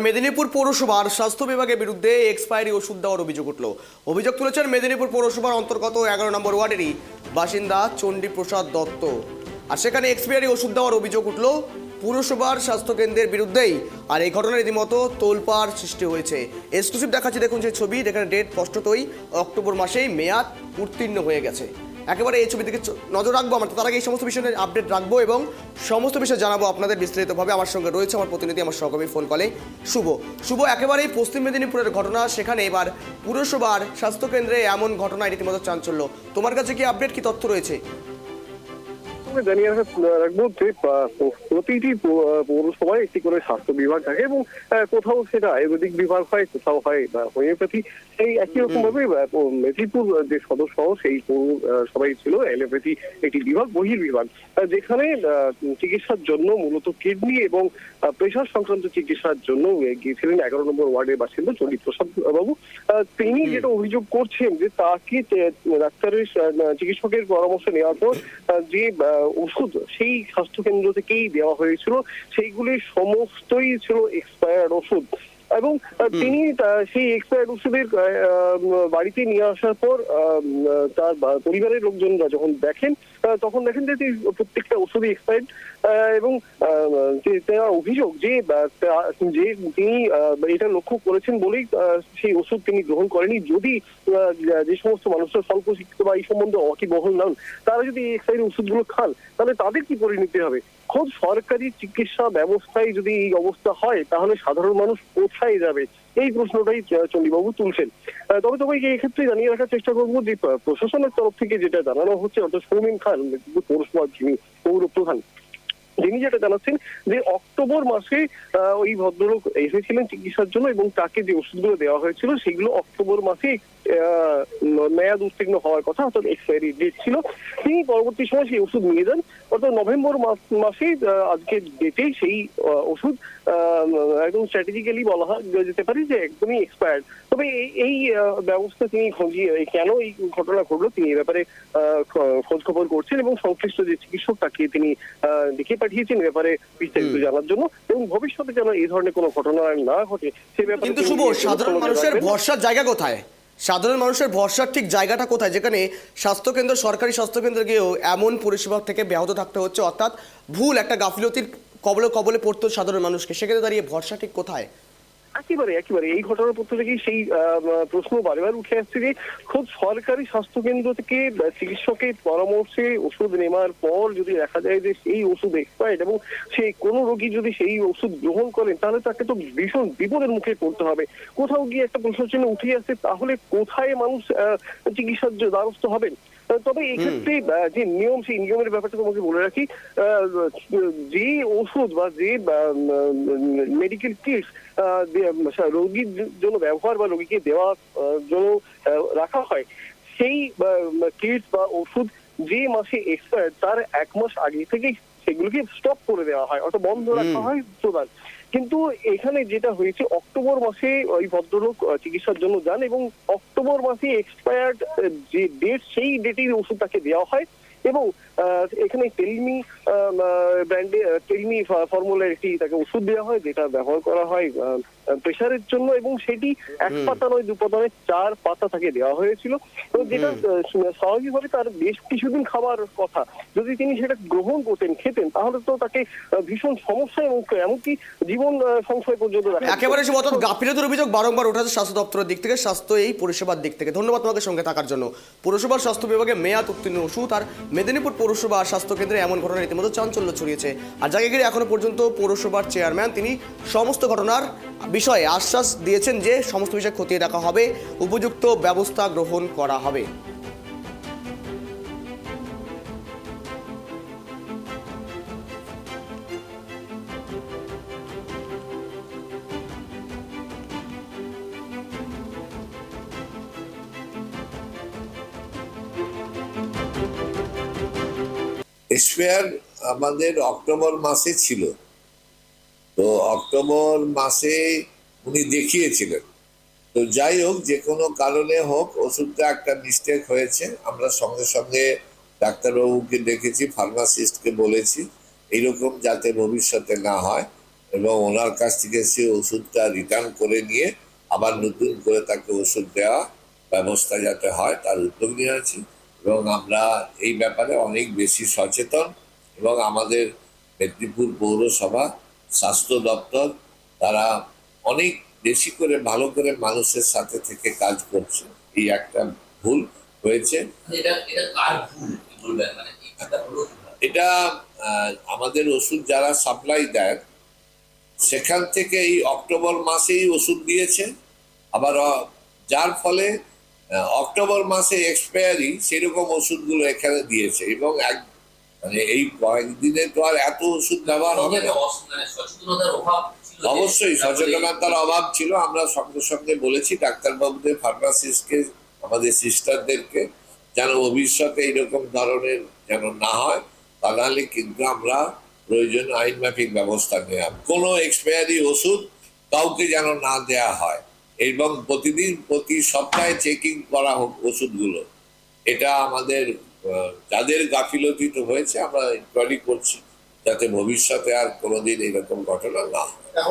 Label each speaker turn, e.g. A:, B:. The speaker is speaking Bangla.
A: মেদিনীপুর পৌরসভার স্বাস্থ্য বিভাগের বিরুদ্ধে এক্সপায়ারি ওষুধ দেওয়ার অভিযোগ উঠল। অভিযোগ তুলেছেন মেদিনীপুর পৌরসভার অন্তর্গত 11 নম্বর ওয়ার্ডেরই বাসিন্দা চণ্ডীপ্রসাদ দত্ত। আর সেখানে এক্সপায়ারি ওষুধ দেওয়ার অভিযোগ উঠল পুরসভার স্বাস্থ্যকেন্দ্রের বিরুদ্ধেই। আর এই ঘটনায় রীতিমতো তোলপাড় সৃষ্টি হয়েছে। এক্সক্লুসিভ দেখাচ্ছি, দেখুন যে ছবি, যেখানে ডেট স্পষ্টতই অক্টোবর মাসেই মেয়াদ উত্তীর্ণ হয়ে গেছে। একেবারে এই ছবি দিকে নজর রাখবো আমরা, তার আগে এই সমস্ত বিষয়ে আপডেট রাখবো এবং সমস্ত বিষয় জানাবো আপনাদের বিস্তারিতভাবে। আমার সঙ্গে রয়েছে আমার প্রতিনিধি, আমার সহকর্মী ফোন কলে শুভ। একেবারেই পশ্চিম মেদিনীপুরের ঘটনা, সেখানে এবার পুরসভার স্বাস্থ্যকেন্দ্রে এমন ঘটনায় রীতিমতো চাঞ্চল্য। তোমার কাছে কি আপডেট, কি তথ্য রয়েছে?
B: জানিয়ে রাখবো যে প্রতিটি পৌরসভায় একটি করে স্বাস্থ্য বিভাগ থাকে এবং কোথাও সেটা আয়ুর্বেদিক বিভাগ হয়, কোথাও হয় হোমিওপ্যাথি। সেই একই রকম ভাবে মেদিনীপুর যে সদস্য সেই পৌরসভাই ছিল অ্যালোপ্যাথি একটি বিভাগ, বহির্বিভাগ, যেখানে চিকিৎসার জন্য মূলত কিডনি এবং প্রেশার সংক্রান্ত চিকিৎসার জন্য গিয়েছিলেন 11 নম্বর ওয়ার্ডের বাসিন্দা চণ্ডীপ্রসাদ বাবু। তিনি যেটা অভিযোগ করছেন যে তাকে ডাক্তারের চিকিৎসকের পরামর্শ নেওয়ার পর যে ওষুধ সেই স্বাস্থ্য কেন্দ্র থেকেই দেওয়া হয়েছিল, সেইগুলি সমস্তই ছিল এক্সপায়ার্ড ওষুধ। এবং তিনি সেই এক্সপায়ার্ড ওষুধের বাড়িতে নিয়ে আসার পর তার পরিবারের লোকজনরা যখন দেখেন, তখন দেখেন যে প্রত্যেকটা ওষুধই এক্সপায়ার্ড। এবং তার অভিযোগ যে তিনি এটা লক্ষ্য করেছেন বলেই সেই ওষুধ তিনি গ্রহণ করেনি। যদি যে সমস্ত মানুষরা স্বল্প শিক্ষিত বা এই সম্বন্ধে ওয়াকিবহাল নন, তারা যদি এই এক্সপায়ারি ওষুধগুলো খান, তাহলে তাদের কি পরিণতি হবে? খোদ সরকারি চিকিৎসা ব্যবস্থায় যদি এই অবস্থা হয়, তাহলে সাধারণ মানুষ কোথায় যাবে? এই প্রশ্নটাই চণ্ডীবাবু তুলছেন। তবে এই ক্ষেত্রে জানিয়ে রাখার চেষ্টা করবো যে প্রশাসনের তরফ থেকে যেটা জানানো হচ্ছে, অর্থাৎ সৌমিন খান পৌরসভার যিনি পৌর প্রধান, তিনি যেটা জানাচ্ছেন যে অক্টোবর মাসে ওই ভদ্রলোক এসেছিলেন চিকিৎসার জন্য এবং তাকে যে ওষুধগুলো দেওয়া হয়েছিল সেগুলো অক্টোবর মাসে মেয়াদ উত্তীর্ণ হওয়ার কথা, অর্থাৎ এক্সপায়ারি ডেট ছিল। তিনি পরবর্তী সময় সেই ওষুধ নিয়ে যান, অর্থাৎ নভেম্বর মাসে আজকের ডেটে সেই ওষুধ একদম স্ট্র্যাটেজিক্যালি বলা হয় যেতে পারে যে একদমই এক্সপায়ার্ড। তবে এই ব্যবস্থা তিনি খোঁজিয়ে কেন এই ঘটনা ঘটলো, তিনি এ ব্যাপারে খোঁজ খবর করছেন এবং সংশ্লিষ্ট যে চিকিৎসক তাকে তিনি লিখে পাঠিয়েছেন এ ব্যাপারে বিস্তারিত জানার জন্য, এবং ভবিষ্যতে যেন এই ধরনের কোনো ঘটনা না ঘটে সে ব্যাপারে।
A: কিন্তু শুভ, সাধারণ মানুষের ভরসার জায়গা কোথায়? সাধারণ মানুষের ভরসার ঠিক জায়গাটা কোথায়, যেখানে স্বাস্থ্যকেন্দ্র, সরকারি স্বাস্থ্যকেন্দ্রে গিয়েও এমন পরিষেবা থেকে ব্যাহত থাকতে হচ্ছে, অর্থাৎ ভুল একটা গাফিলতির কবলে পড়তো সাধারণ মানুষকে, সেক্ষেত্রে দাঁড়িয়ে ভরসা ঠিক কোথায়?
B: একেবারে এই ঘটনার পর থেকেই সেই প্রশ্ন বারবার উঠে আসছে যে খুব সরকারি স্বাস্থ্যকেন্দ্র থেকে চিকিৎসকের পরামর্শে ওষুধ নেওয়ার পর যদি দেখা যায় যে সেই ওষুধ এক্সপায়ার্ড এবং সে কোনো রোগী যদি সেই ওষুধ গ্রহণ করেন, তাহলে তাকে তো ভীষণ বিপদের মুখে পড়তে হবে। কোথাও গিয়ে একটা প্রশ্ন চিহ্ন উঠে আসছে, তাহলে কোথায় মানুষ চিকিৎসার দ্বারস্থ হবেন? তবে এক্ষেত্রে যে নিয়ম, সেই নিয়মের ব্যাপারটা তোমাকে বলে রাখি। যে ওষুধ বা যে মেডিকেল কিটস রোগীর জন্য ব্যবহার বা রোগীকে দেওয়ার জন্য রাখা হয়, সেই কিটস বা ওষুধ যে মাসে এক্সপায়ার তার 1 মাস আগে থেকেই সেগুলোকে স্টপ করে দেওয়া হয়, অর্থাৎ বন্ধ রাখা হয় প্রদান। কিন্তু এখানে যেটা হয়েছে, অক্টোবর মাসে ওই ভদ্রলোক চিকিৎসার জন্য যান এবং অক্টোবর মাসে এক্সপায়ার্ড যে ডেট, সেই ডেটেই ওষুধ তাকে দেওয়া হয়। এবং এখানে টেলমি ব্র্যান্ডে টেলমি ফর্মুলার একটি তাকে ওষুধ দেওয়া হয়, যেটা ব্যবহার করা হয় প্রেশারের জন্য, এবং সেটি 1 পাতা নয় 2 পাতা নয় 4 পাতা তাকে দেওয়া হয়েছিল। এবং যেটা স্বাভাবিকভাবে তার বেশ কিছুদিন খাবার কথা, যদি তিনি সেটা গ্রহণ করতেন, খেতেন, তাহলে তো তাকে ভীষণ সমস্যা এবং এমনকি জীবন সংশয় পর্যন্ত
A: একেবারে গাফিলতির অভিযোগ বারংবার ওঠাছে স্বাস্থ্য দপ্তরের দিক থেকে, স্বাস্থ্য এই পরিষেবার দিক থেকে। ধন্যবাদ তোমাকে সঙ্গে থাকার জন্য। পুরসভার স্বাস্থ্য বিভাগে মেয়াদ উত্তীর্ণ ওষুধ আর মেদিনীপুর পৌরসভা স্বাস্থ্যকেন্দ্রে এমন ঘটনা রীতিমতো চাঞ্চল্য ছড়িয়েছে। আর জায়গা ঘিরে এখনো পর্যন্ত পৌরসভার চেয়ারম্যান তিনি সমস্ত ঘটনার বিষয়ে আশ্বাস দিয়েছেন যে সমস্ত বিষয় খতিয়ে দেখা হবে, উপযুক্ত ব্যবস্থা গ্রহণ করা হবে।
C: এক্সপায়ার আমাদের অক্টোবর মাসে ছিল, তো অক্টোবর মাসে উনি দেখিয়েছিলেন। তো যাই হোক, যে কোনো কারণে হোক, ওষুধটা একটা মিস্টেক হয়েছে। আমরা সঙ্গে সঙ্গে ডাক্তারবাবুকে ডেকেছি, ফার্মাসিস্টকে বলেছি এইরকম যাতে ভবিষ্যতে না হয়। এবং ওনার কাছ থেকে সে ওষুধটা রিটার্ন করে নিয়ে আবার নতুন করে তাকে ওষুধ দেওয়া ব্যবস্থা যাতে হয় তার উদ্যোগ নিয়েছি। এবং আমরা এই ব্যাপারে অনেক বেশি সচেতন এবং আমাদের মেদিনীপুর পৌরসভা স্বাস্থ্য দপ্তর তারা অনেক বেশি করে ভালো করে মানুষের সাথে থেকে কাজ করছে। এই একটা ভুল হয়েছে,
D: এটা এটা কার ভুল কি বলবেন, মানে এই ব্যাপারটা হলো কিভাবে?
C: এটা আমাদের ওষুধ যারা সাপ্লাই দেয় সেখান থেকে এই অক্টোবর মাসেই ওষুধ দিয়েছে, আবার যার ফলে অক্টোবর মাসে এক্সপায়ারি সেরকম ওষুধগুলো এখানে দিয়েছে এবং মানে এই কয়েকদিনে তো আর এত ওষুধ ব্যবহার হবে না।
D: মানে সচেতনতার অভাব ছিল যে-
C: অবশ্যই সচেতনতার অভাব ছিল। আমরা সঙ্গে সঙ্গে বলেছি ডাক্তারবাবুদের, ফার্মাসিস্টকে, আমাদের সিস্টারদেরকে যেন ভবিষ্যতে এইরকম ধরনের যেন না হয়, তা নাহলে কিন্তু আমরা প্রয়োজন আইন মাফিক ব্যবস্থা নেওয়া। কোনো এক্সপায়ারি ওষুধ কাউকে যেন না দেয়া হয় এবং প্রতিদিন প্রতি সপ্তাহে চেকিং করা হোক ওষুধগুলো। এটা আমাদের যাদের গাফিলতি তো হয়েছে আমরা ইনকোয়ারি করছি যাতে ভবিষ্যতে আর কোনোদিন এরকম ঘটনা না হয়।